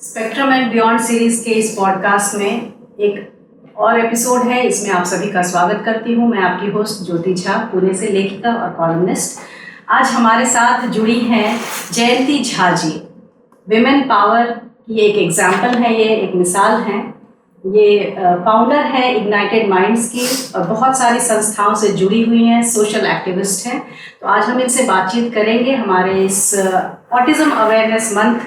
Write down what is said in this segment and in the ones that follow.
Spectrum and beyond series के इस podcast में एक और एपिसोड है। इसमें आप सभी का स्वागत करती हूँ। मैं आपकी होस्ट ज्योति झा, पुणे से लेखिका और कॉलमनिस्ट। आज हमारे साथ जुड़ी हैं जयंती झा जी। विमेन पावर की एक एग्जाम्पल है, ये एक मिसाल है। ये फाउंडर है इग्नाइटेड माइंड्स की और बहुत सारी संस्थाओं से जुड़ी हुई हैं, सोशल एक्टिविस्ट हैं। तो आज हम इनसे बातचीत करेंगे, हमारे इस ऑटिज्म अवेयरनेस मंथ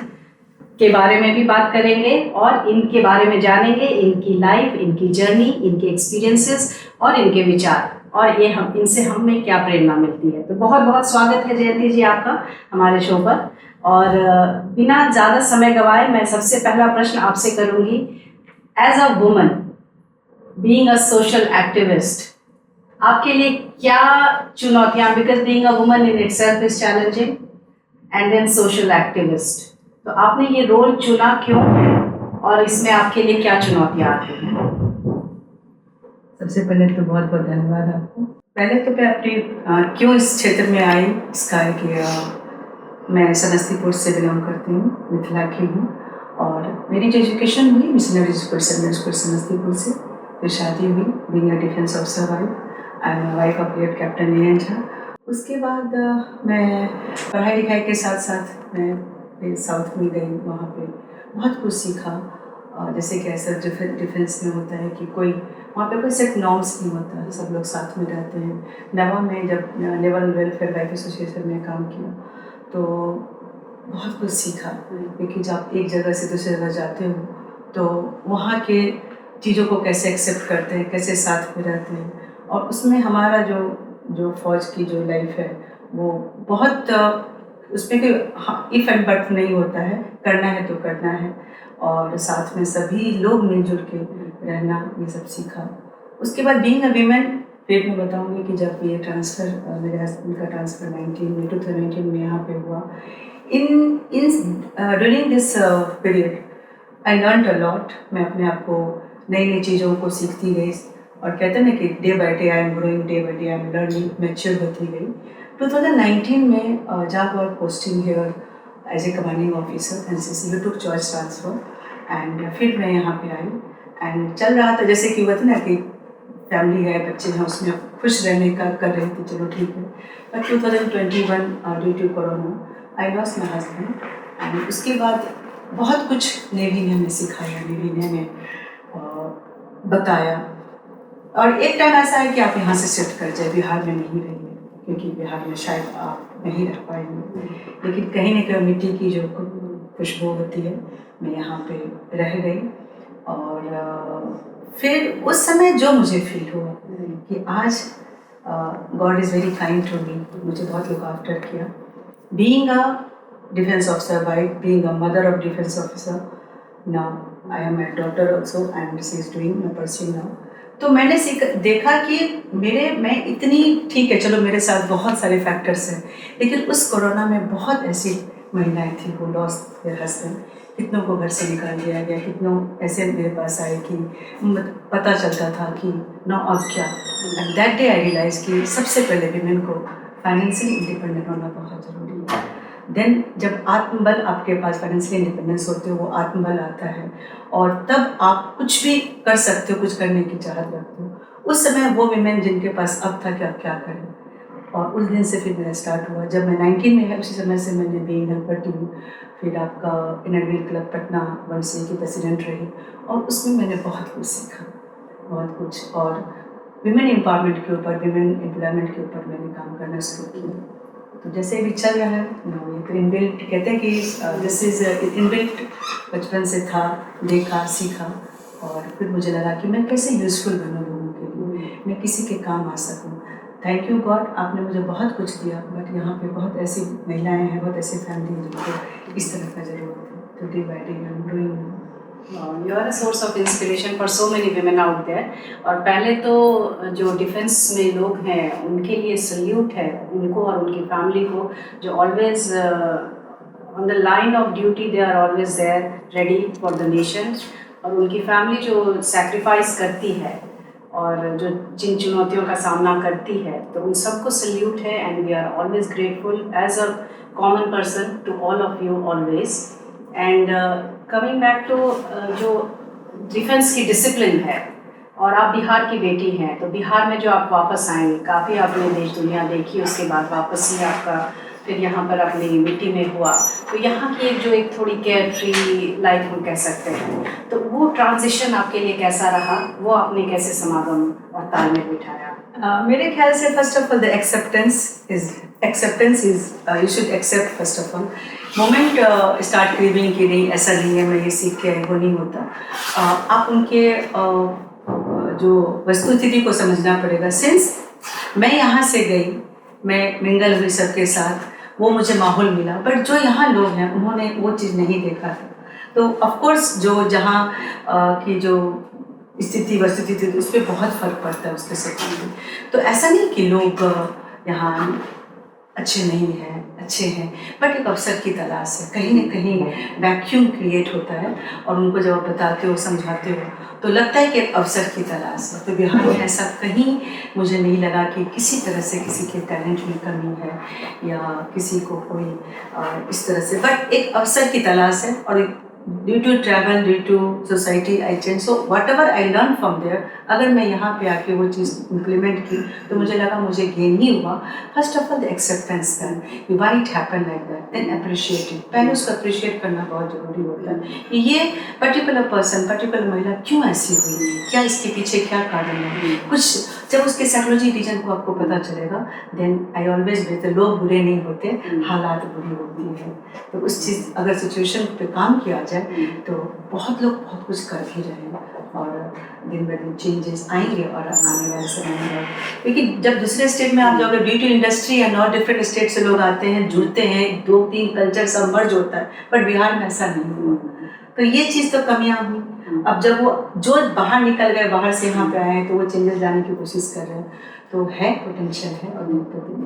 के बारे में भी बात करेंगे और इनके बारे में जानेंगे, इनकी लाइफ, इनकी जर्नी, इनके एक्सपीरियंसेस और इनके विचार, और ये इनसे हमें क्या प्रेरणा मिलती है। तो बहुत बहुत स्वागत है जयंती जी आपका हमारे शो पर। और बिना ज़्यादा समय गवाए मैं सबसे पहला प्रश्न आपसे करूँगी। As a woman being a social activist, आपके लिए क्या चुनौतियाँ, because being a woman in itself is challenging and then social activist, तो आपने ये रोल चुना क्यों है और इसमें आपके लिए क्या चुनौतियाँ आती हैं? सबसे पहले तो बहुत बहुत धन्यवाद आपको। पहले तो मैं अपनी क्यों इस क्षेत्र में आई, इसका है कि मैं समस्तीपुर से बिलोंग करती हूँ, मिथिला की हूँ। और मेरी जो एजुकेशन हुई मिशनरी स्कूल समस्तीपुर से, फिर शादी हुई, being a defence officer wife. I am wife of great captain A N Jha. उसके बाद मैं पढ़ाई लिखाई के साथ साथ मैं साउथ में गई, वहाँ पे बहुत कुछ सीखा। जैसे कि ऐसा डिफेंस में होता है कि कोई वहाँ पे कोई सेट नॉर्म्स नहीं होता है, सब लोग साथ में रहते हैं। नवा में जब नेवल वेलफेयर वाइफ एसोसिएशन में काम किया तो बहुत कुछ सीखा, क्योंकि जब आप एक जगह से दूसरी जगह जाते हो तो वहाँ के चीज़ों को कैसे एक्सेप्ट करते हैं, कैसे साथ में रहते हैं। और उसमें हमारा जो फौज की जो लाइफ है वो बहुत उसमें कोई इफ़ एंड बट नहीं होता है, करना है तो करना है, और साथ में सभी लोग मिलजुल के रहना, ये सब सीखा। उसके बाद बीइंग अ वीमेन, फिर मैं बताऊंगी कि जब ये ट्रांसफ़र, मेरे हस्बैंड का ट्रांसफ़र 2019 में यहाँ पे हुआ, in during this period I learn a lot. मैं अपने आप को नई नई चीज़ों को सीखती गई, और कहते हैं ना कि day by day I am growing, day by day I am learning, mature होती गई। 2019 में जब और posting here as a commanding officer NCC, we took choice transfer, and फिर मैं यहाँ पे आई एंड चल रहा था, जैसे कि होता ना कि फैमिली है, बच्चे हैं, उसमें खुश रहने का कर रहे थे, चलो ठीक है। But 2021 due to corona I lost my husband, and उसके बाद बहुत कुछ नेवी ने हमें सिखाया, नेवी ने हमें बताया। और एक टाइम ऐसा है कि आप यहाँ से शिफ्ट कर जाए, बिहार में नहीं रहिए, क्योंकि बिहार में शायद आप नहीं रह पाएंगे, लेकिन कहीं ना कहीं मिट्टी की जो खुशबू होती है, मैं यहाँ पे रह गई। और फिर उस समय जो मुझे फील हुआ कि आज God is very kind to me, मुझे बहुत लुक आफ्टर किया। Being a defence officer wife, being a mother of defence officer, now I am my daughter also and she is doing, मैं परस्यूइंग नाउ। तो मैंने देखा कि मैं इतनी, ठीक है चलो मेरे साथ बहुत सारे फैक्टर्स हैं, लेकिन उस कोरोना में बहुत ऐसी महिलाएं थी वो लॉस्ट देयर हस्बैंड, कितनों को घर से निकाल दिया गया, कितनों ऐसे मेरे पास आए कि पता चलता था कि नो अब क्या। And that day I realise कि सबसे पहले विमेन को फाइनेंशियली इंडिपेंडेंट होना बहुत ज़रूरी है। देन जब आत्मबल आपके पास, फाइनेंशियल इंडिपेंडेंस होते हो, वो आत्मबल आता है, और तब आप कुछ भी कर सकते हो, कुछ करने की चाहत रखते हो। उस समय वो विमेन जिनके पास अब था कि आप क्या करें, और उस दिन से फिर मेरा स्टार्ट हुआ। जब मैं 19 में है, उसी समय से मैंने बीइंग हेल्पर टीम, फिर आपका inner wheel club Patna 1C की प्रेसिडेंट रही, और उसमें मैंने बहुत कुछ सीखा, बहुत कुछ। और विमेन एम्पावरमेंट के ऊपर, विमेन एम्प्लॉयमेंट के ऊपर मैंने काम करना शुरू किया। तो जैसे भी चल रहा है, ये तो इनबिल्ट कहते हैं कि दिस इज़ इनबिल्ट, बचपन से था, देखा, सीखा, और फिर मुझे लगा कि मैं कैसे यूज़फुल बनूँ लोगों के लिए, मैं किसी के काम आ सकूँ। थैंक यू गॉड, आपने मुझे बहुत कुछ दिया, बट यहाँ पे बहुत ऐसी महिलाएं हैं, बहुत ऐसी फैमिली हैं जिनको इस तरह का ज़रूरत है। तो day by day I am growing. You are a source of inspiration for so many women out there। और पहले तो जो डिफेंस में लोग हैं उनके लिए सल्यूट है, उनको और उनकी फैमिली को, जो always on the line of duty, they are always there ready for the nation. और उनकी फैमिली जो सैक्रिफाइस करती है और जो जिन चुनौतियों का सामना करती है, तो उन सबको सल्यूट है। And we are always grateful as a common person to all of you always. And coming back to जो डिफेंस की डिसिप्लिन है, और आप बिहार की बेटी हैं, तो बिहार में जो आप वापस आए, काफ़ी आपने देश दुनिया देखी, उसके बाद वापस ही आपका फिर यहाँ पर अपनी मिट्टी में हुआ, तो यहाँ की एक थोड़ी केयर फ्री लाइफ हम कह सकते हैं, तो वो ट्रांजिशन आपके लिए कैसा रहा, वो आपने कैसे समागम और तालमेल बिठाया? मेरे ख्याल से first of all the acceptance is you should accept first of all. Moment start craving कि नहीं ऐसा नहीं है, मैं ये सीख के आई, वो नहीं होता। आप उनके जो वस्तुस्थिति को समझना पड़ेगा। सिंस मैं यहाँ से गई, मैं मिंगल हुई सबके साथ, वो मुझे माहौल मिला, बट जो यहाँ लोग हैं उन्होंने वो चीज़ नहीं देखा था। तो ऑफकोर्स जो जहाँ की जो स्थिति वस्तुस्थिति थी उस पर बहुत फ़र्क पड़ता है उसके सेकंड। तो ऐसा नहीं कि लोग यहाँ अच्छे नहीं हैं, अच्छे हैं, बट एक अवसर की तलाश है। कहीं ना कहीं वैक्यूम क्रिएट होता है और उनको जब आप बताते हो, समझाते हो, तो लगता है कि एक अवसर की तलाश है। तो बिहार में ऐसा कहीं मुझे नहीं लगा कि किसी तरह से किसी के टैलेंट में कमी है या किसी को कोई इस तरह से, बट एक अवसर की तलाश है। और due to travel, due to society I change, so whatever I learn from there, अगर मैं यहाँ पे आके वो चीज़ इम्प्लीमेंट की तो मुझे लगा मुझे गेन ही हुआ। First of all the acceptance, then why it happen like that, then appreciate it. पहले उसको अप्रिशिएट करना बहुत ज़रूरी होता है कि ये पर्टिकुलर पर्सन, पर्टिकुलर महिला क्यों ऐसी हुई, क्या इसके पीछे क्या कारण है। कुछ जब उसके साइकोलॉजी रीजन को आपको पता चलेगा, देन आई ऑलवेज बेहतर, लोग बुरे नहीं होते, हालात बुरी होती है। तो उस चीज़ अगर सिचुएशन पे काम किया जाए तो बहुत लोग बहुत कुछ कर भी रहे हैं और दिन ब दिन चेंजेस आएंगे और आने वाले समय में। क्योंकि जब दूसरे स्टेट में आप जाओगे, ड्यू टू इंडस्ट्री एंड और डिफरेंट स्टेट से लोग आते हैं, जुड़ते हैं, 2-3 कल्चर सब मर्ज होता है, बट बिहार में ऐसा नहीं हुआ। तो ये चीज़ तो कमियाँ हुई। अब जब वो जो बाहर निकल गए, बाहर से यहाँ पे आए हैं, तो वो चेंजेस लाने की कोशिश कर रहे हैं, तो है पोटेंशियल है और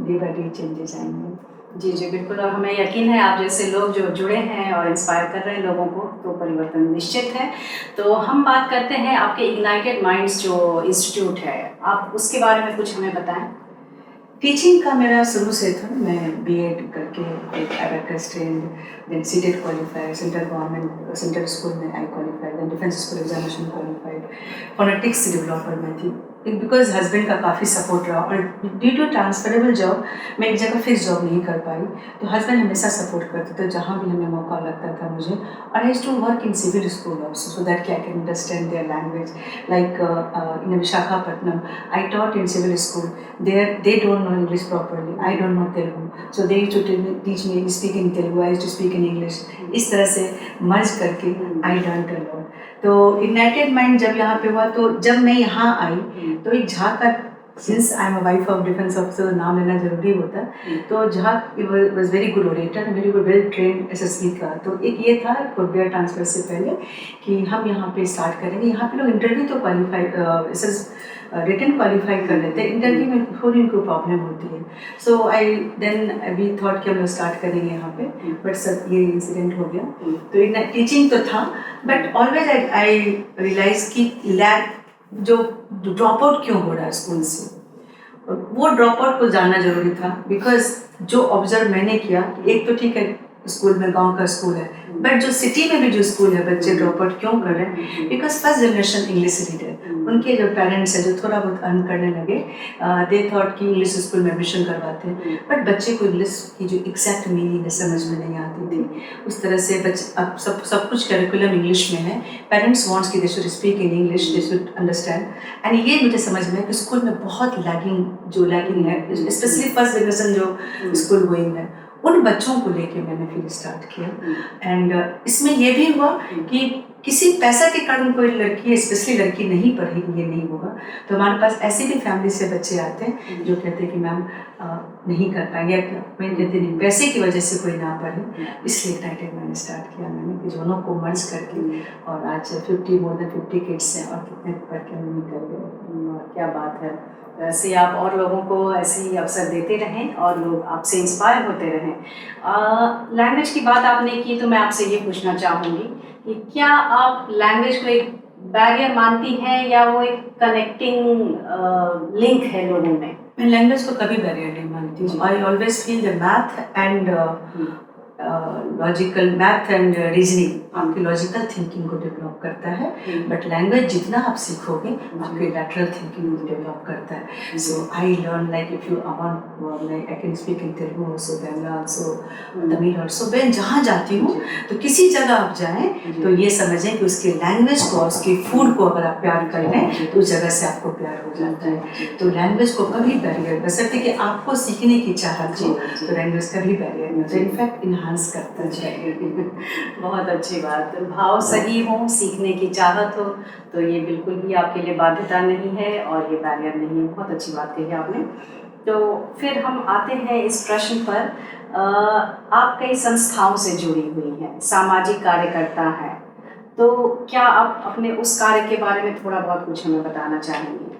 डे बाई डे चेंजेस आएंगे। जी जी बिल्कुल, और हमें यकीन है आप जैसे लोग जो जुड़े हैं और इंस्पायर कर रहे हैं लोगों को, तो परिवर्तन निश्चित है। तो हम बात करते हैं आपके इग्नाइटेड माइंड्स जो इंस्टीट्यूट है, आप उसके बारे में कुछ हमें बताएं। टीचिंग का मेरा शुरू से था। मैं बीएड करके एक abacus trained, then CTET qualified, central school में I qualified, then defence school examination qualified, phonetics developer में थी। बिकॉज हस्बैंड का काफ़ी सपोर्ट रहा और ड्यू टू ट्रांसफरेबल जॉब मैं एक जगह फिक्स जॉब नहीं कर पाई, तो हस्बैंड हमेशा सपोर्ट करते थे जहाँ भी हमें मौका लगता था मुझे। और I used to work in civil school also so that I can understand their language, like in Visakhapatnam I taught in civil school, they don't know English properly, I don't know Telugu, so they used to teach me speak in Telugu, I used to speak in English. इस तरह से मर्ज करके I learned a lot. तो ignited mind जब यहाँ पे हुआ, तो जब मैं यहाँ आई तो एक झाका, since I am a wife of defence officer, नाम लेना जरूरी होता है, तो झाक was very good orator, very good well trained SSB का। तो एक ये था कोरिया ट्रांसफर से पहले कि हम यहाँ पे स्टार्ट करेंगे। यहाँ पे लोग इंटरव्यू तो क्वालिफाई रिटन क्वालिफाई कर लेते हैं, इंटरव्यू में थोड़ी उनको प्रॉब्लम होती है। So I then we thought कि हम लोग स्टार्ट करेंगे यहाँ पे, बट सब ये इंसिडेंट हो गया। तो टीचिंग तो था, बट ऑलवेज आई रियलाइज कि लैक जो ड्रॉप आउट क्यों हो रहा है स्कूल से, वो ड्रॉप आउट को जानना जरूरी था। बिकॉज जो ऑब्जर्व मैंने किया, एक तो ठीक है स्कूल में गांव का स्कूल है, बट जो सिटी में भी जो स्कूल है बच्चे ड्रॉप आउट क्यों कर रहे हैं? Because first generation English reader, उनके जो पेरेंट्स हैं जो थोड़ा बहुत अर्न करने लगे, दे थॉट कि इंग्लिश स्कूल में एडमिशन करवाते हैं, बट बच्चे को इंग्लिश की जो एग्जैक्ट मीनिंग है समझ में नहीं आती थी। उस तरह से बच्चे अब सब कुछ करिकुलम इंग्लिश में है, पेरेंट्स वांट्स कि they should speak in English, they should understand, and ये मुझे समझ में है कि स्कूल में बहुत लैगिंग है, स्पेशली फर्स्ट जनरेशन जो स्कूल गोइंग है, उन बच्चों को लेके मैंने फिर स्टार्ट किया। एंड इसमें ये भी हुआ कि किसी पैसा के कारण कोई लड़की, स्पेशली लड़की नहीं पढ़ेगी, ये नहीं होगा। तो हमारे पास ऐसी भी फैमिली से बच्चे आते हैं जो कहते हैं कि मैम नहीं कर पाएंगे, मैं कहती नहीं, पैसे की वजह से कोई ना पढ़े, इसलिए इग्नाइटेड मैंने स्टार्ट किया मैंने कि दोनों को मर्ज करके, और आज मोर देन 50 किड्स हैं और कितने पढ़ के हम निकल गए। क्या बात है। ऐसे आप और लोगों को ऐसे ही अवसर देते रहें और लोग आपसे इंस्पायर होते रहें। लैंग्वेज की बात आपने की, तो मैं आपसे ये पूछना चाहूँगी कि क्या आप लैंग्वेज को एक बैरियर मानती हैं या वो एक कनेक्टिंग लिंक है लोगों में? मैं लैंग्वेज को कभी बैरियर नहीं मानती हूँ। I always feel the math and logical math and reasoning आपकी लॉजिकल थिंकिंग को डेवलप करता है, बट लैंग्वेज जितना आप सीखोगे आपके लैटरल थिंकिंग को डेवलप करता है. So I learn like if you want like I can speak in Telugu also, Bengali also, Tamil also. मैं जहाँ जाती हूँ तो किसी जगह आप जाएं तो ये समझें कि उसके लैंग्वेज को, उसके फूड को अगर आप प्यार कर लें तो उस जगह से आपको प्यार हो जाता है. तो लैंग्वेज को कभी बैरियर कर सकते कि आपको सीखने की चाहत हो तो लैंग्वेज कभी बैरियर नहीं होता, इनफैक्ट इन्हांस करता है. बहुत अच्छी बात. भाव सही हो, सीखने की चाहत हो तो ये बिल्कुल भी आपके लिए बाध्यता नहीं है और ये बैरियर नहीं है. बहुत अच्छी बात कही आपने. तो फिर हम आते हैं इस प्रश्न पर. आप कई संस्थाओं से जुड़ी हुई हैं, सामाजिक कार्यकर्ता हैं, तो क्या आप अपने उस कार्य के बारे में थोड़ा बहुत कुछ हमें बताना चाहेंगे?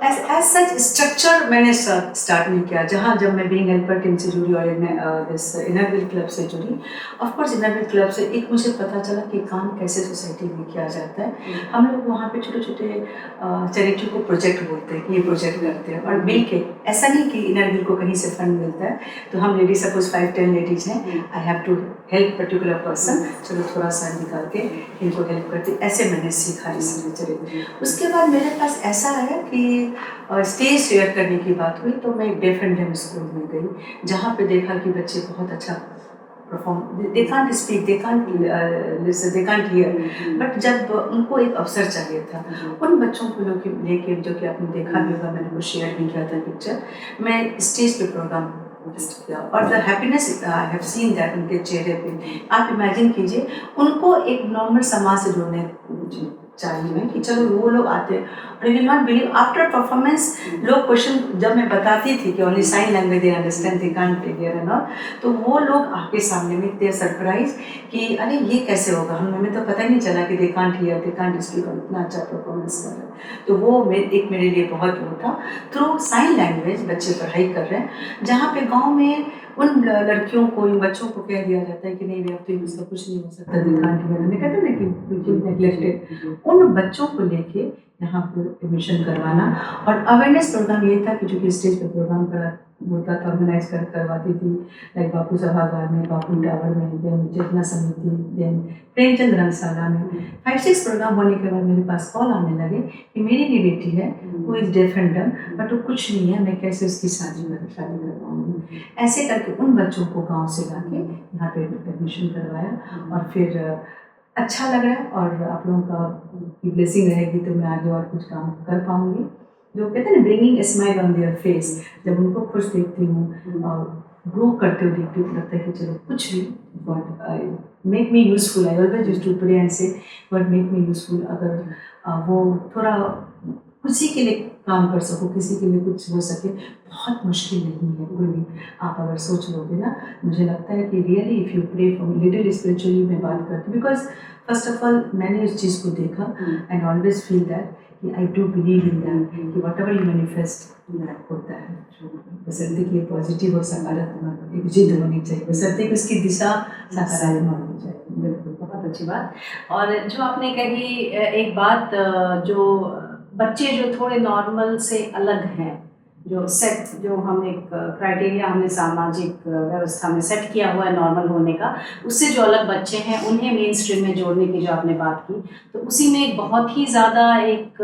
एज सच स्ट्रक्चर मैंने स्टार्ट नहीं किया. जहाँ जब मैं बीइंग हेल्पर टीम से जुड़ी और दिस इनरव्हील क्लब से जुड़ी, ऑफ कोर्स इनरव्हील क्लब से एक मुझे पता चला कि काम कैसे सोसाइटी में किया जाता है. हम लोग वहाँ पे छोटे छोटे चैरिटी को प्रोजेक्ट बोलते हैं कि ये प्रोजेक्ट करते हैं और मिल के, ऐसा नहीं कि इनरव्हील को कहीं से फंड मिलता है तो हम लेडीज सपोज 5-10 लेडीज हैं, I have to help particular person, चलो थोड़ा सा निकाल के इनको हेल्प करते. ऐसे मैंने सीखा इसलिए चले. उसके बाद मेरे पास ऐसा है कि स्टेज शेयर करने की बात हुई तो मैं डेफ एंड डम स्कूल में गई, जहाँ पे देखा कि बच्चे बहुत अच्छा perform, they can't speak, they can't listen, they can't hear, but जब उनको एक अवसर चाहिए था, उन बच्चों को लेके जो कि आपने देखा भी होगा, मैंने वो शेयर भी किया था पिक्चर, मैं स्टेज पे प्रोग्राम किया और the happiness I have seen that उनके चेहरे पे. आप इमेजिन कीजिए उनको एक नॉर्मल समाज से जोड़ने चाहिए कि चलो वो लोग आते हैं और you will not believe after performance लोग क्वेश्चन जब मैं बताती थी कि only sign language they understand, they can't play here and all, तो वो लोग आके सामने में दे सरप्राइज कि अरे ये कैसे होगा, हमें तो पता ही नहीं चला कि they can't hear, they can't speak और इतना अच्छा परफॉर्मेंस कर रहे हैं. तो वो एक मेरे लिए बहुत वो था. थ्रू साइन लैंग्वेज बच्चे पढ़ाई कर रहे हैं, जहाँ पे गाँव में उन लड़कियों को, इन बच्चों को कह दिया जाता है कि नहीं अब तो इसका कुछ नहीं हो सकता, कहते हैं ना कि बिल्कुल नेग्लेक्टेड. उन बच्चों को लेके यहाँ पर एडमिशन करवाना और अवेयरनेस प्रोग्राम ये था कि जो कि स्टेज पे प्रोग्राम होता था, ऑर्गेनाइज करवाती थी, लाइक बापू सभागार में, बापू टावर में, देन चेतना समिति, देन प्रेमचंद रंगशाला में. 5-6 प्रोग्राम होने के बाद मेरे पास कॉल आने लगे कि मेरी भी बेटी है वो इज डेफ एंड डम, बट वो कुछ नहीं है, मैं कैसे उसकी शादी करवाऊँगी. ऐसे करके उन बच्चों को गाँव से ला के यहाँ पे एडमिशन करवाया और फिर अच्छा लग रहा है. और आप लोगों का ब्लेसिंग रहेगी तो मैं आगे और कुछ काम कर पाऊँगी. जो कहते हैं ना bringing a smile on their face, जब उनको खुश देखती हूँ और ग्रो करते हुए देखती हूँ, लगता है कि चलो कुछ भी God make me useful. I always used to pray and say God make me useful. अगर वो थोड़ा किसी के लिए काम कर सको, किसी के लिए कुछ हो सके, बहुत मुश्किल नहीं है कोई भी. आप अगर सोच लोगे ना, मुझे लगता है कि really if you pray for little spiritually मैं बात करती हूँ, बिकॉज फर्स्ट ऑफ ऑल मैंने उस चीज़ को देखा एंड ऑलवेज फील दैट कि I do believe in that कि वट एवर यू मैनिफेस्ट होता है. बसंती की पॉजिटिव और सकारात्मक एक जिद होनी चाहिए, बसंती की उसकी दिशा सकारात्मक होनी चाहिए. बिल्कुल, बहुत अच्छी बात. और जो आपने कही एक बात, जो बच्चे जो थोड़े नॉर्मल से अलग हैं, जो हम एक क्राइटेरिया हमने सामाजिक व्यवस्था में सेट किया हुआ है नॉर्मल होने का, उससे जो अलग बच्चे हैं उन्हें मेन स्ट्रीम में जोड़ने की जो आपने बात की, तो उसी में एक बहुत ही ज़्यादा एक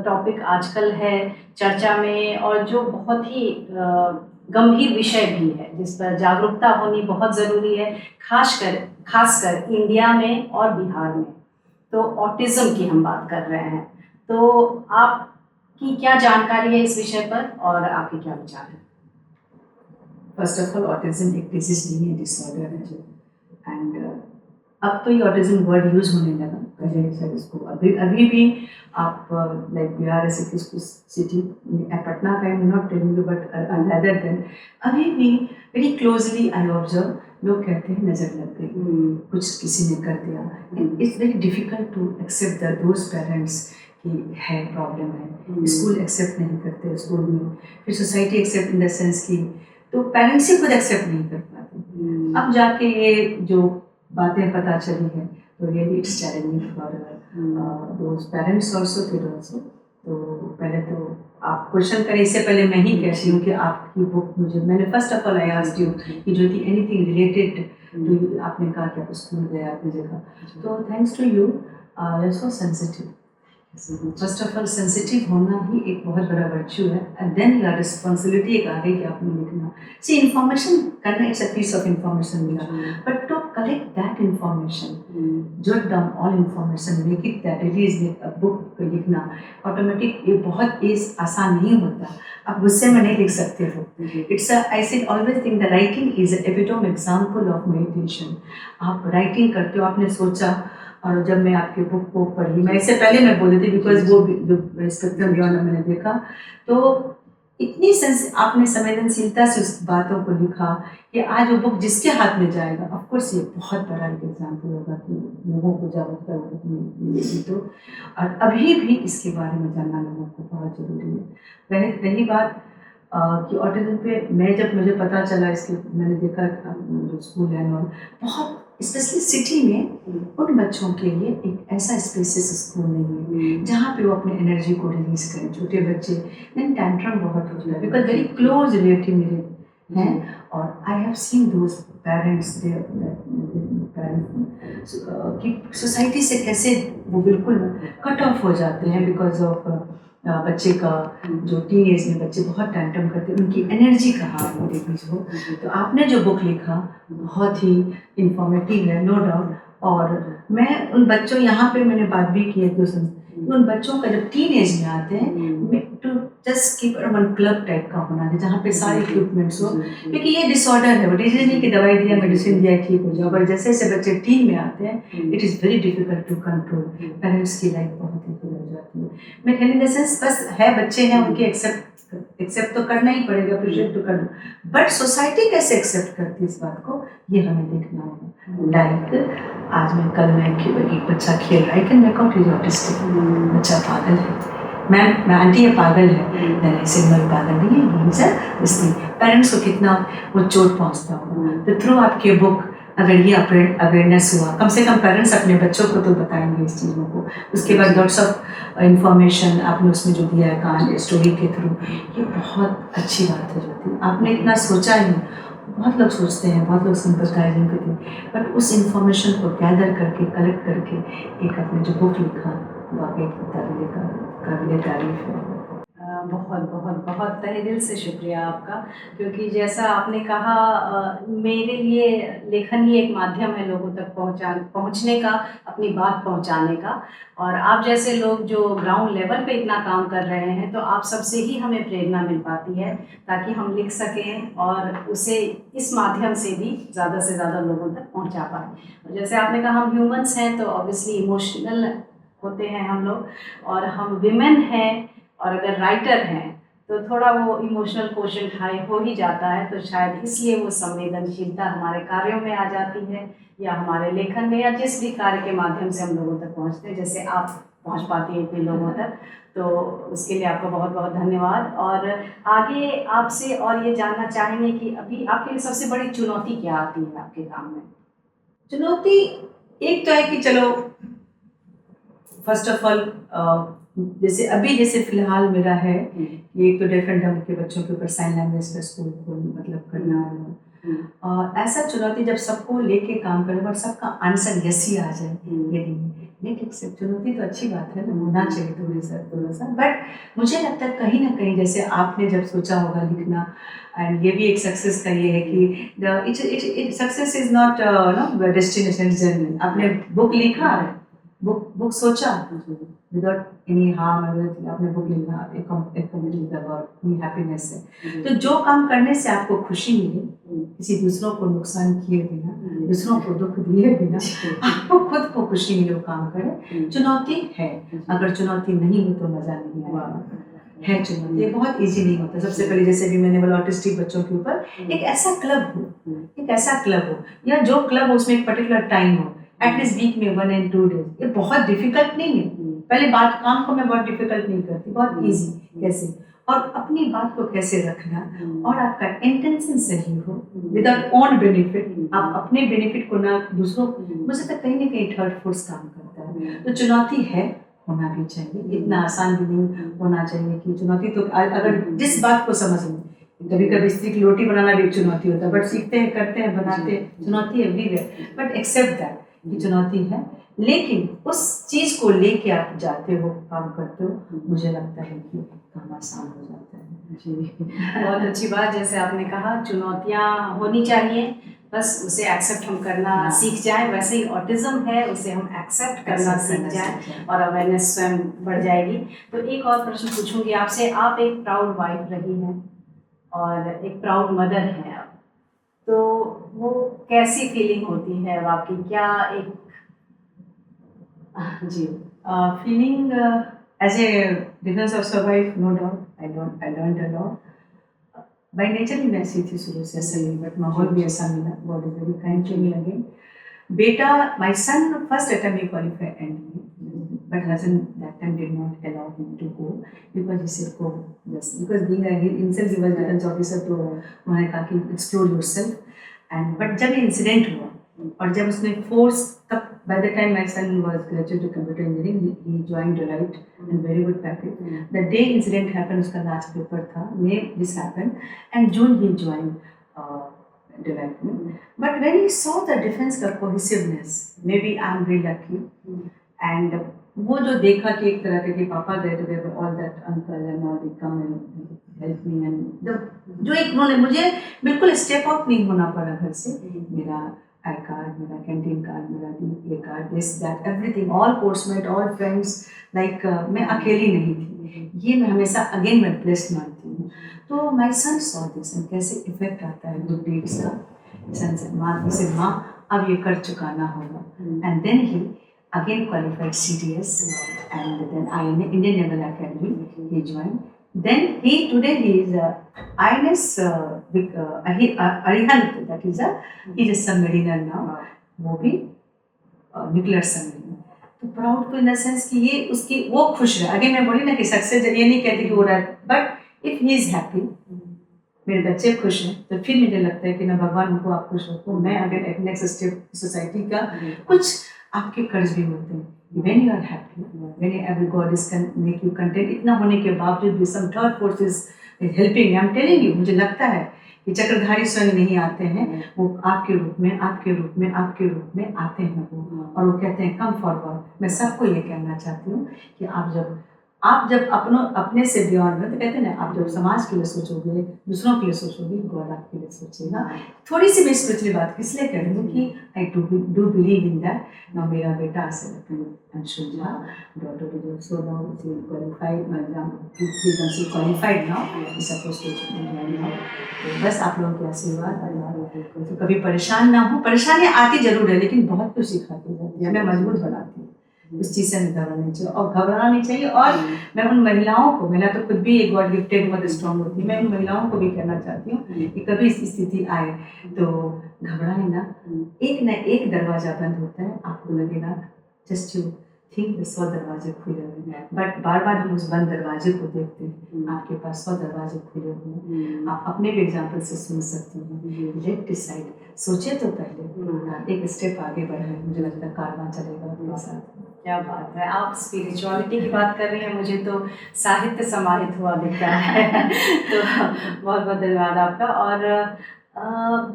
टॉपिक आजकल है चर्चा में और जो बहुत ही गंभीर विषय भी है जिस पर जागरूकता होनी बहुत ज़रूरी है, खासकर इंडिया में और बिहार में. तो ऑटिज़म की हम बात कर रहे हैं, तो आपकी क्या जानकारी है इस विषय पर और आपके क्या विचार हैं? फर्स्ट ऑफ ऑल ऑटिज्म एक डिजीज नहीं है, डिसऑर्डर है. एंड अब तो ये ऑटिज्म वर्ड यूज होने लगा, शायद इसको अभी भी आप लाइक बिहार ऐसे किस सिटी पटना का I not telling you but other than अभी भी वेरी क्लोजली आई ऑब्जर्व, लोग कहते हैं नज़र लग गई, कुछ किसी ने कर दिया. It's very difficult to accept those parents कि है प्रॉब्लम है. स्कूल एक्सेप्ट नहीं करते, स्कूल में फिर society accept in the sense की, तो पेरेंट्स ही खुद एक्सेप्ट नहीं कर पाते. अब जाके ये जो बातें पता चली है तो really it's challenging for those parents also, फिर ऑल्सो. तो पहले तो आप क्वेश्चन करें इससे पहले मैं ही कहती हूँ कि आपकी बुक मुझे, मैंने first of all I asked you कि जो थी एनीथिंग रिलेटेड टू, आपने कहा कि आप स्कूल गए आपने जगह, तो thanks to you you so sensitive. First of all sensitive होना ही एक बहुत बड़ा वर्च्यू है, एंड देन योर रिस्पॉन्सिबिलिटी एक आगे कि आपने लिखना। सी इन्फॉर्मेशन करना, it's a piece of information मिला, but to collect that information, jot down all information, make it that release a book लिखना ऑटोमेटिक, ये बहुत आसान नहीं होता। आप गुस्से में नहीं लिख सकते हो। It's I said always think the writing is epitome example of meditation. आप राइटिंग करते हो, आपने सोचा, और जब मैं आपके बुक को पढ़ी, मैं इससे पहले मैं बोली थी बिकॉज वो जो स्पेक्ट्रम बियॉन्ड मैंने देखा, तो इतनी आपने संवेदनशीलता से उस बातों को लिखा कि आज वो बुक जिसके हाथ में जाएगा, ऑफ कोर्स ये बहुत बड़ा एक एग्जाम्पल होगा कि लोगों को जागरूकता मिलेगी। तो और अभी भी इसके बारे में जानना लोगों को बहुत ज़रूरी है। रही बात कि ऑटिज्म पे, जब मुझे पता चला इसके, मैंने देखा जो स्कूल है और बहुत स्पेशली सिटी में उन बच्चों के लिए एक ऐसा स्पेसिस स्कूल नहीं है जहाँ पे वो अपने एनर्जी को रिलीज करें। छोटे बच्चे देन टैंट्रम बहुत होता है बिकॉज वेरी क्लोज रिलेटिव मेरे हैं, और I have seen those parents कि सोसाइटी से कैसे वो बिल्कुल कट ऑफ हो जाते हैं बिकॉज ऑफ बच्चे का जो टीन एज में बच्चे बहुत टैंट्रम करते हैं, उनकी एनर्जी कहाँ होती बीच हो। तो आपने जो बुक लिखा बहुत ही इंफॉर्मेटिव है, नो डाउट। और मैं उन बच्चों, यहाँ पे मैंने बात भी की है उन बच्चों का जब टीन एज में आते हैं, to just keep one club type का होना है जहाँ पे सारे इक्विपमेंट्स हो, क्योंकि ये डिसऑर्डर है। वो डिजीज नहीं कि दवाई दिया, मेडिसिन दिया, ठीक हो जाओ, पर जैसे जैसे बच्चे टीन में आते हैं it is very difficult to control. Parents की लाइफ बहुत ही हो जाती है। मैं इन द सेंस बस है, बच्चे हैं, उनके एक्सेप्ट तो करना ही पड़ेगा, अप्रिशिएट तो करना, बट सोसाइटी कैसे एक्सेप्ट करती है इस बात को, ये हमें देखना होगा। लाइक आज मैं एक बच्चा खेल रहा है, can make out is autistic, बच्चा पागल है, मैं आंटी ये पागल है, मैंने इसे मैं पागल नहीं है सर, इसलिए पेरेंट्स को कितना वो चोट पहुंचता होगा। तो थ्रू आपके बुक अगर ये अवेयरनेस हुआ, कम से कम पेरेंट्स अपने बच्चों को तो बताएंगे इस चीज़ों को। उसके बाद लॉट्स ऑफ इंफॉर्मेशन आपने उसमें जो दिया है कहानी स्टोरी के थ्रू, ये बहुत अच्छी बात है ज्योति, आपने इतना सोचा ही नहीं। बहुत लोग सोचते हैं, बहुत लोग सिंपथाइजिंग करते हैं, बट उस इंफॉर्मेशन को गैदर करके, कलेक्ट करके एक आपने जो बुक लिखा, वाकई काबिल तारीफ है। बहुत बहुत बहुत तहे दिल से शुक्रिया आपका, क्योंकि जैसा आपने कहा, मेरे लिए लेखन ही एक माध्यम है लोगों तक पहुंचने का, अपनी बात पहुंचाने का। और आप जैसे लोग जो ग्राउंड लेवल पे इतना काम कर रहे हैं, तो आप सबसे ही हमें प्रेरणा मिल पाती है ताकि हम लिख सकें और उसे इस माध्यम से भी ज़्यादा से ज़्यादा लोगों तक पहुँचा पाएँ। जैसे आपने कहा, हम ह्यूमन्स हैं तो ऑब्वियसली इमोशनल होते हैं हम लोग, और हम विमेन हैं और अगर राइटर हैं तो थोड़ा वो इमोशनल क्वोशंट हाई हो ही जाता है। तो शायद इसलिए वो संवेदनशीलता हमारे कार्यों में आ जाती है, या हमारे लेखन में, या जिस भी कार्य के माध्यम से हम लोगों तक पहुंचते हैं, जैसे आप पहुंच पाती हैं इतने लोगों तक। तो उसके लिए आपका बहुत बहुत धन्यवाद। और आगे आपसे और ये जानना चाहेंगे कि अभी आपके लिए सबसे बड़ी चुनौती क्या आती है आपके काम में? चुनौती एक तो है कि चलो फर्स्ट ऑफ ऑल जैसे फिलहाल मेरा है ये, एक तो डेफ एंड डम्ब के बच्चों के ऊपर साइन लैंग्वेज का स्कूल को मतलब करना। ऐसा चुनौती जब सबको लेके काम करें और सबका आंसर यस ही आ जाए, ये नहीं ठीक से चुनौती तो अच्छी बात है ना, होना चाहिए थोड़ा सा। बट मुझे लगता है कहीं ना कहीं जैसे आपने जब सोचा होगा लिखना, एंड ये भी एक सक्सेस का ये है कि success is not destination journey. आपने बुक लिखा, बुक सोचा विदाउट एनी हार्म, आपने बुक लिखा, एक हैप्पीनेस है। तो जो काम करने से आपको खुशी मिले, किसी दूसरों को नुकसान किए बिना, दूसरों को दुख दिए बिना, आपको खुद को खुशी मिले वो काम करें, चुनौती है। अगर चुनौती नहीं हो तो मजा नहीं आएगा। है चुनौती, ये बहुत इजी नहीं होता। सबसे पहले जैसे भी मैंने बोला ऑटिस्टिक बच्चों के ऊपर एक ऐसा क्लब हो, या जो क्लब हो उसमें एक पर्टिकुलर टाइम हो, एटलीस्ट वीक में 1 and 2 days। ये बहुत डिफिकल्ट नहीं है। पहले बात काम को मैं बहुत डिफिकल्ट नहीं करती, बहुत इजी कैसे, और अपनी बात को कैसे रखना, और आपका इंटेंशन सही हो विदाउट ओन बेनिफिट, आप अपने बेनिफिट को ना दूसरों, मुझे तो कहीं ना कहीं थर्ड फोर्स काम करता है। तो चुनौती है, होना भी चाहिए, इतना आसान भी नहीं होना चाहिए कि चुनौती तो अगर जिस बात को समझ लें, कभी कभी स्त्री की रोटी बनाना भी एक चुनौती होता है, बट सीखते हैं, करते हैं, बनाते हैं, चुनौती एवरीवेयर, बट एक्सेप्ट दैट कि चुनौती है, लेकिन उस चीज़ को लेके आप जाते हो, काम करते हो, मुझे लगता है कि काम आसान हो जाता है। जी, बहुत अच्छी बात। जैसे आपने कहा चुनौतियाँ होनी चाहिए, बस उसे एक्सेप्ट हम करना सीख जाएं। वैसे ही ऑटिज्म है, उसे हम एक्सेप्ट करना सीख जाएं और अवेयरनेस स्वयं बढ़ जाएगी। तो एक और प्रश्न पूछूंगी आपसे, आप एक प्राउड वाइफ रही हैं और एक प्राउड मदर हैं आप, तो वो कैसी फीलिंग होती है अब आपकी? क्या एक जी feeling as a defense of survive, no doubt, I learned a lot. By nature ही मैं ऐसी थी शुरू से, ऐसा नहीं, बट माहौल भी ऐसा मिला, God is very kind to me again. बेटा, माय सन फर्स्ट अटेम्प्ट ही qualify and but husband that time did not allow him to go because he said go just because being himself he was defence officer, तो उन्होंने कहा कि explore yourself. And but जब incident हुआ और जब उसने फोर्स, तब by the time my son was graduate to computer engineering, he joined Deloitte and very good package. The day incident happened, उसका last paper था, May this happened, and June he joined Deloitte. But when he saw the defense का cohesiveness, maybe I'm really lucky, and वो जो देखा कि एक तरह के पापा गए तो गए, all that uncle and all they come and help me, and जो एक उन्होंने मुझे बिल्कुल स्टेप आउट नहीं होना पड़ा घर से, मेरा आई कार्ड, मेरा कैंटीन कार्ड, मेरा ये card, this that everything, all coursemate, all friends, like मैं अकेली नहीं थी. ये मैं हमेशा अगेन मैं ब्लेस्ड मानती हूँ. तो माई सन सॉ दिस एंड कैसे इफेक्ट आता है गुड डीड्स का. सन से माँ से माँ अब ये कर चुकाना होगा. And then he again qualified CDS and then INA, Indian Naval Academy, he joined. Then today he is INS Arihant, that is he is a submariner now, वो भी न्यूक्लियर सबमरीन. तो प्राउड तो इन द सेंस कि ये उसकी वो खुश रहा. अगेन मैं बोली ना कि सक्सेस ये नहीं कहती कि हो रहा है, but if he is happy, मेरे बच्चे खुश हैं, तो फिर मुझे लगता है कि ना भगवान उनको आप खुश रखो. मैं अगर नेक्स्ट स्टेप सोसाइटी का कुछ आपके कर्ज भी होते हैं. When you are happy, when every God is can make you content, इतना होने के बावजूद भी some third force is helping. I'm telling you, मुझे लगता है कि चक्रधारी स्वयं नहीं आते हैं, वो आपके रूप में, आपके रूप में, आपके रूप में आते हैं वो, और वो कहते हैं कम फॉरवर्ड. मैं सबको ये कहना चाहती हूँ कि आप जब अपने से बियॉन्ड में, तो कहते हैं ना, आप जब समाज के लिए सोचोगे, दूसरों के लिए सोचोगे, गॉड आपके लिए सोचेगा. थोड़ी सी मैं स्पिरिचुअल बात इसलिए कर रही हूँ कि I do believe in that. ना मेरा बेटा Anshul Jha, daughter is also now qualified, qualified now, suppose to. बस आप लोगों के आशीर्वाद, तो कभी परेशान ना हो. परेशानियाँ आती जरूर है, लेकिन बहुत कुछ सिखाती जाती है, हमें मजबूत बनाती है. उस चीज़ से हमें घबराना चाहिए, और घबराना नहीं चाहिए. और मैं उन महिलाओं को, महिला तो खुद भी एक गॉड गिफ्टेड बहुत स्ट्रॉन्ग होती है, मैं उन महिलाओं को भी कहना चाहती हूँ कि कभी इस स्थिति आए तो घबराए ना. एक दरवाजा बंद होता है, आपको लगेगा जस्ट यू थिंक 100 दरवाजे खुले हुए हैं, बट बार बार हम उस बंद दरवाजे को देखते हैं. आपके पास 100 दरवाजे खुले हुए हैं. आप अपने भी एग्जाम्पल से सुन सकते हैं. लेट डिसाइड, सोचे तो पहले एक स्टेप आगे बढ़े. मुझे लगता है कारवां चलेगा अपने साथ. क्या बात है, आप स्पिरिचुअलिटी की बात कर रही हैं, मुझे तो साहित्य समाहित हुआ दिखता है. तो बहुत बहुत धन्यवाद आपका. और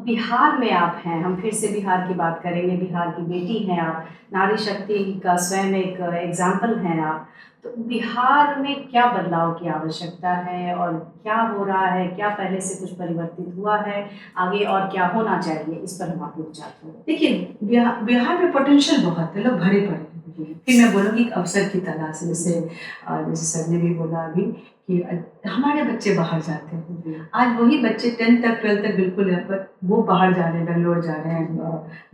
बिहार में आप हैं, हम फिर से बिहार की बात करेंगे. बिहार की बेटी हैं आप, नारी शक्ति का स्वयं एक एग्जाम्पल हैं आप. तो बिहार में क्या बदलाव की आवश्यकता है और क्या हो रहा है? क्या पहले से कुछ परिवर्तित हुआ है आगे, और क्या होना चाहिए, इस पर हम आपको चाहते हैं. देखिए, बिहार में पोटेंशियल बहुत है, लोग भरे पड़े हैं. फिर मैं बोलूँगी अवसर की तलाश है. जैसे सर ने भी बोला अभी कि हमारे बच्चे बाहर जाते हैं. आज वही बच्चे 10th तक 12th तक बिल्कुल है, पर वो बाहर जा रहे हैं, बेंगलोर जा रहे हैं,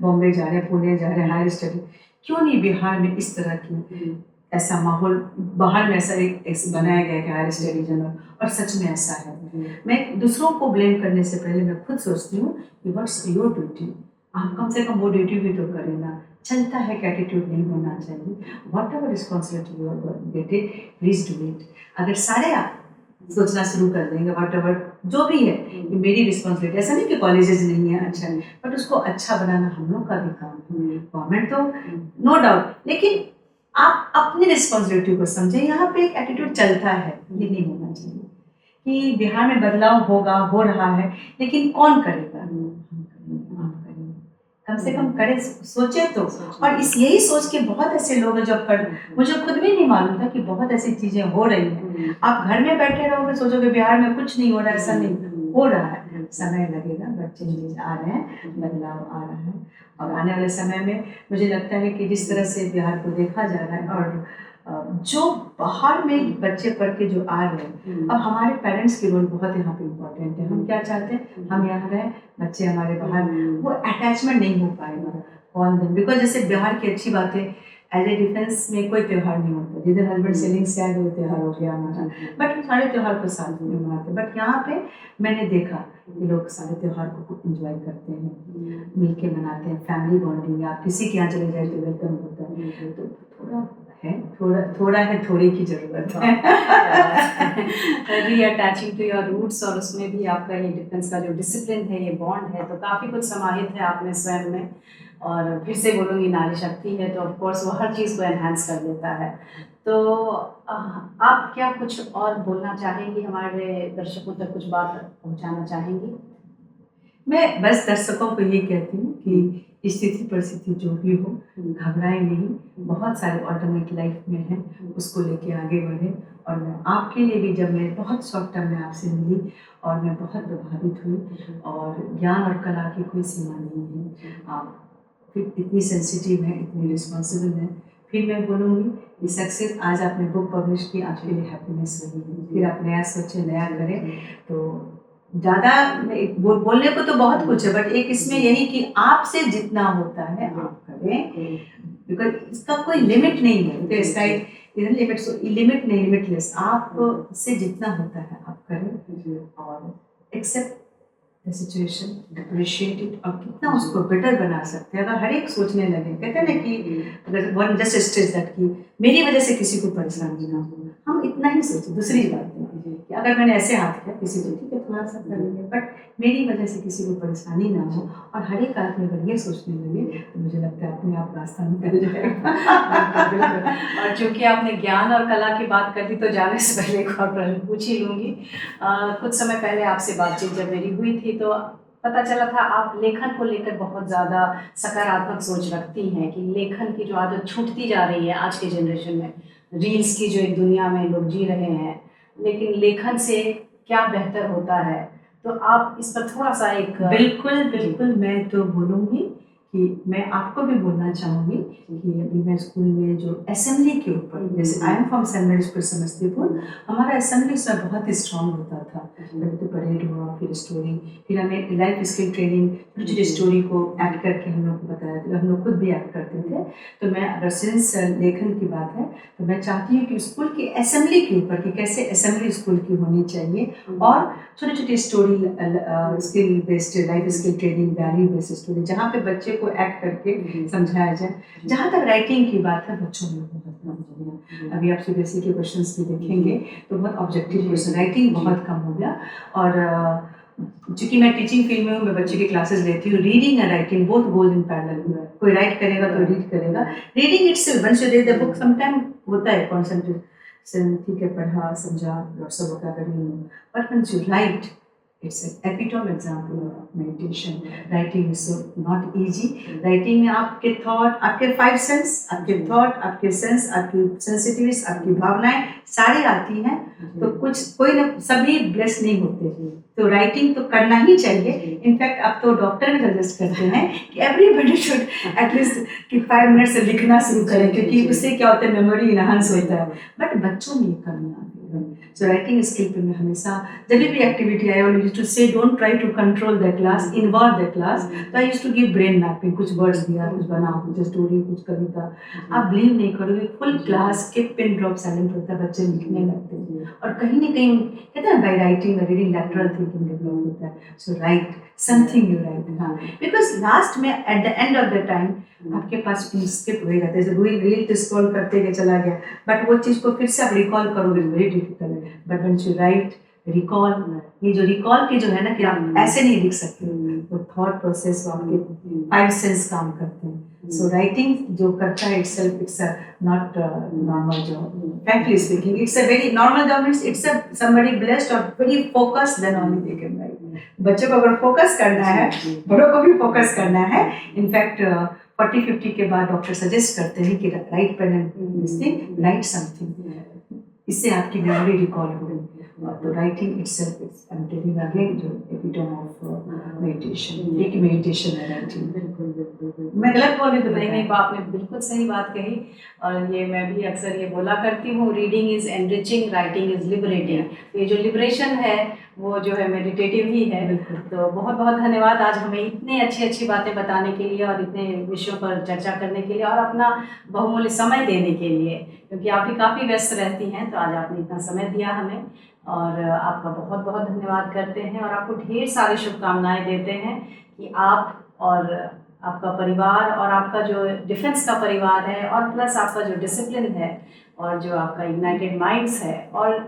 बॉम्बे जा रहे हैं, पुणे जा रहे हैं हायर स्टडी. क्यों नहीं बिहार में इस तरह की ऐसा माहौल, बाहर में ऐसा एक बनाया गया कि हायर स्टडी जनरल, और सच में ऐसा है. मैं दूसरों को ब्लेम करने से पहले मैं खुद सोचती हूँ कि व्हाट्स योर ड्यूटी. आप कम से कम वो ड्यूटी भी तो करें ना. चलता है कि एटीट्यूड नहीं होना चाहिए. Whatever responsibility you are get it, please do it. अगर सारे आप सोचना शुरू कर देंगे वॉट एवर जो भी है कि मेरी रिस्पॉन्सिबिलिटी, ऐसा नहीं कि कॉलेजेस नहीं है, अच्छा नहीं, बट उसको अच्छा बनाना हम लोग का भी काम है. गवर्नमेंट तो नो डाउट, लेकिन आप अपनी रिस्पॉन्सिबिलिटी को समझें। यहाँ पे एक एटीट्यूड चलता है, ये नहीं होना चाहिए कि बिहार में बदलाव होगा, हो रहा है, लेकिन कौन करेगा? हम करेंगे, आप करेंगे, कम से कम करें, सोचे तो। और इस यही सोच के बहुत ऐसे लोग हैं जो कर, मुझे खुद भी नहीं मालूम था कि बहुत ऐसी चीजें हो रही हैं। आप घर में बैठे रहोगे, सोचोगे बिहार में कुछ नहीं हो रहा है, ऐसा नहीं हो रहा है। समय लगेगा, बट चेंजेस आ रहे हैं, बदलाव आ रहा है। और आने वाले समय में मुझे लगता है कि जिस तरह से बिहार को देखा जा रहा है, और जो बाहर में बच्चे पढ़ के जो आ रहे हैं, अब हमारे पेरेंट्स की रोल बहुत यहाँ पे इम्पोर्टेंट है। हम क्या चाहते हैं, हम यहाँ रहें, बच्चे हमारे बाहर, वो अटैचमेंट नहीं हो पाएगा ऑल दिन। बिकॉज जैसे बिहार की अच्छी बात है, एज ए डिफेंस में कोई त्यौहार नहीं होता। जिस दिन हस्बैंड सेलिंग से आए वो त्यौहार हो गया हमारा, बट सारे त्यौहार को साथ में मनाते। बट यहाँ पे मैंने देखा कि लोग सारे त्यौहार को खूब इंजॉय करते हैं, मिल के मनाते हैं, फैमिली बॉन्डिंग। आप किसी के यहाँ चले जाए तो वेलकम होता है। तो थोड़ा है, थोड़ी की जरूरत है। रीअटैचिंग टू योर रूट्स, और उसमें भी आपका ये डिफेंस का जो डिसिप्लिन है, ये बॉन्ड है, तो काफ़ी कुछ समाहित है आपने स्वयं में। और फिर से बोलूँगी, नारी शक्ति है तो ऑफकोर्स वो हर चीज़ को एनहांस कर देता है। तो आप क्या कुछ और बोलना चाहेंगी, हमारे दर्शकों तक कुछ बात पहुँचाना चाहेंगी? मैं बस दर्शकों को ये कहती हूँ कि स्थिति परिस्थिति जो भी हो, घबराए नहीं। बहुत सारे ऑल्टरनेट लाइफ में हैं, उसको लेके आगे बढ़े। और मैं आपके लिए भी, जब मैं बहुत शॉर्ट टर्म में आपसे मिली और मैं बहुत प्रभावित हुई, और ज्ञान और कला की कोई सीमा नहीं है। आप फिर इतनी सेंसिटिव है, इतनी रिस्पॉन्सिबल है। फिर मैं बोलूँगी कि सक्सेस, आज आपने बुक पब्लिश की, आपके लिए हैप्पीनेस रही है। फिर आप नया सोचें, नया करें। तो ज़्यादा बोलने को तो बहुत कुछ है, बट एक इसमें यही कि आपसे जितना होता है आप करें, बिकॉज इसका कोई लिमिट नहीं है। तो इसका लिमिट, सो लिमिट नहीं, लिमिटलेस। आप से जितना होता है आप करें, और accept the situation, appreciate it, और कितना उसको बेटर बना सकते हैं। अगर हर एक सोचने लगे, कहते हैं ना कि अगर वन जस्ट स्टेज दैट कि मेरी वजह से किसी को परेशानी ना हो, हम इतना ही सोचें। दूसरी बात है कि अगर मैंने ऐसे हाथ किया किसी को, ठीक है थोड़ा सा कर लेंगे, बट मेरी वजह से किसी को परेशानी ना हो, और हर एक आदमी अगर ये सोचने लगे तो मुझे लगता है अपने आप रास्ता निकल जाएगा। और चूंकि आपने ज्ञान और कला की बात कर दी, तो जाने से पहले एक और प्रश्न पूछ ही लूँगी। कुछ समय पहले आपसे बातचीत जब मेरी हुई थी, तो पता चला था आप लेखन को लेकर बहुत ज़्यादा सकारात्मक सोच रखती हैं, कि लेखन की जो आदत छूटती जा रही है आज के जनरेशन में, रील्स की जो एक दुनिया में लोग जी रहे हैं, लेकिन लेखन से क्या बेहतर होता है। तो आप इस पर थोड़ा सा एक बिल्कुल मैं तो बोलूँगी कि मैं आपको भी बोलना चाहूँगी कि अभी मैं स्कूल में जो असेंबली के ऊपर, जैसे I am from Saint Mary's school Samastipur, हमारा असेंबली में बहुत ही स्ट्रॉन्ग होता था। तो परेड हुआ, फिर स्टोरी, फिर हमें लाइफ स्किल ट्रेनिंग, छोटी छोटी स्टोरी को एक्ट करके हम लोग को बताया था, हम लोग खुद भी एक्ट करते थे। तो मैं, अगर सिंस लेखन की बात है, तो मैं चाहती हूँ कि स्कूल की असेंबली के ऊपर, कि कैसे असेंबली स्कूल की होनी चाहिए, और छोटी छोटी story, skill based life skill training, value based story, जहाँ पे बच्चे को एक्ट करके समझाया जाए। जहाँ तक राइटिंग की बात है, बच्चों में बहुत कम हो गया। अभी आप सीबीएसई के क्वेश्चंस भी देखेंगे तो बहुत ऑब्जेक्टिव क्वेश्चन, राइटिंग बहुत कम हो गया। और चूँकि मैं टीचिंग फील्ड में हूँ, मैं बच्चे की क्लासेस लेती हूँ, रीडिंग और writing both goes in parallel. कोई राइट करेगा तो रीड करेगा। Reading itself, once you read the book, sometime होता है कॉन्सेंट्रेशन, ठीक है, पढ़ा समझा lots of vocabulary, but once you write, it's an epitome example of meditation. Writing is so not easy. Writing में आपके थॉट, आपके फाइव सेंस, आपके थॉट, आपके सेंस, आपकी सेंसिटिविटीज, आपकी भावनाएं सारी आती हैं। तो कुछ कोई ना, सभी ब्लेस नहीं होते। तो राइटिंग तो करना ही चाहिए। इनफैक्ट अब तो डॉक्टर भी सजेस्ट करते हैं कि एवरीबडी शुड एटलीस्ट कि 5 मिनट से लिखना शुरू करें, क्योंकि उससे क्या होता है, मेमोरी इनहांस होता है। बट बच्चों में ये कमी आती है। सो राइटिंग स्किल पे मैं हमेशा, जब भी एक्टिविटी आई, used to say don't try to control the class, involve the class. तो I used to give brain mapping, कुछ वर्ड्स दिया, कुछ बनाओ, कुछ स्टोरी, कुछ कविता। आप बिलीव नहीं करोगे, फुल क्लास के पिन ड्रॉप साइलेंट होता है, बच्चे लिखने लगते हैं। और कहीं ना कहीं कहते हैं by writing reading lateral thinking develop होता है। सो राइट समथिंग, यू राइट, हाँ, बिकॉज लास्ट में at the end of the time आपके पास स्किप हो जाता है। जैसे रील तो स्क्रॉल करते गए चला गया, बट वो चीज़ को फिर से आप रिकॉल करोगे, वेरी डिफिकल्ट है। But when you right, recall, ये जो रिकॉल की जो है ना, कि आप ऐसे नहीं लिख सकते, वो थॉट प्रोसेस, आपके 5 सेंस काम करते हैं। So writing जो करता है itself, it's a not a normal job. Frankly speaking, it's a very normal job. It's a somebody blessed or very focused, then only they can write. बच्चों को अगर फोकस करना है, बड़ों को भी फोकस करना है. इनफैक्ट 40-50 के बाद डॉक्टर सजेस्ट करते हैं कि write pen and write something, इससे आपकी मेमोरी रिकॉल होगी. तो writing itself is, I am telling again, जो एपिटोम ऑफ मेडिटेशन, एक मेडिटेशन है राइटिंग. मैं गलत बोल रही तो नहीं, आपने बिल्कुल सही बात कही. और ये मैं भी अक्सर ये बोला करती हूँ, reading is enriching, writing is liberating. ये जो लिबरेशन है वो जो है मेडिटेटिव ही है. तो बहुत बहुत धन्यवाद आज हमें इतनी अच्छी बातें बताने के लिए और इतने विषयों पर चर्चा करने के लिए और अपना बहुमूल्य समय देने के लिए, क्योंकि आप भी काफ़ी व्यस्त रहती हैं. तो आज आपने इतना समय दिया हमें और आपका बहुत बहुत धन्यवाद करते हैं और आपको ढेर सारी शुभकामनाएं देते हैं कि आप और आपका परिवार और आपका जो डिफेंस का परिवार है और प्लस आपका जो डिसिप्लिन है और जो आपका इग्नाइटेड माइंड्स है और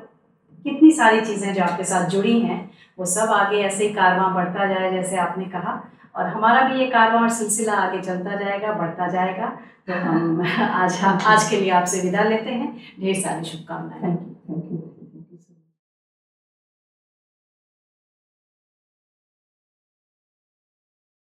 कितनी सारी चीज़ें जो आपके साथ जुड़ी हैं, वो सब आगे ऐसे ही कारवां बढ़ता जाए जैसे आपने कहा. और हमारा भी ये कारवां और सिलसिला आगे चलता जाएगा, बढ़ता जाएगा. तो हम आज के लिए आपसे विदा लेते हैं. ढेर सारी शुभकामनाएं. Thank you.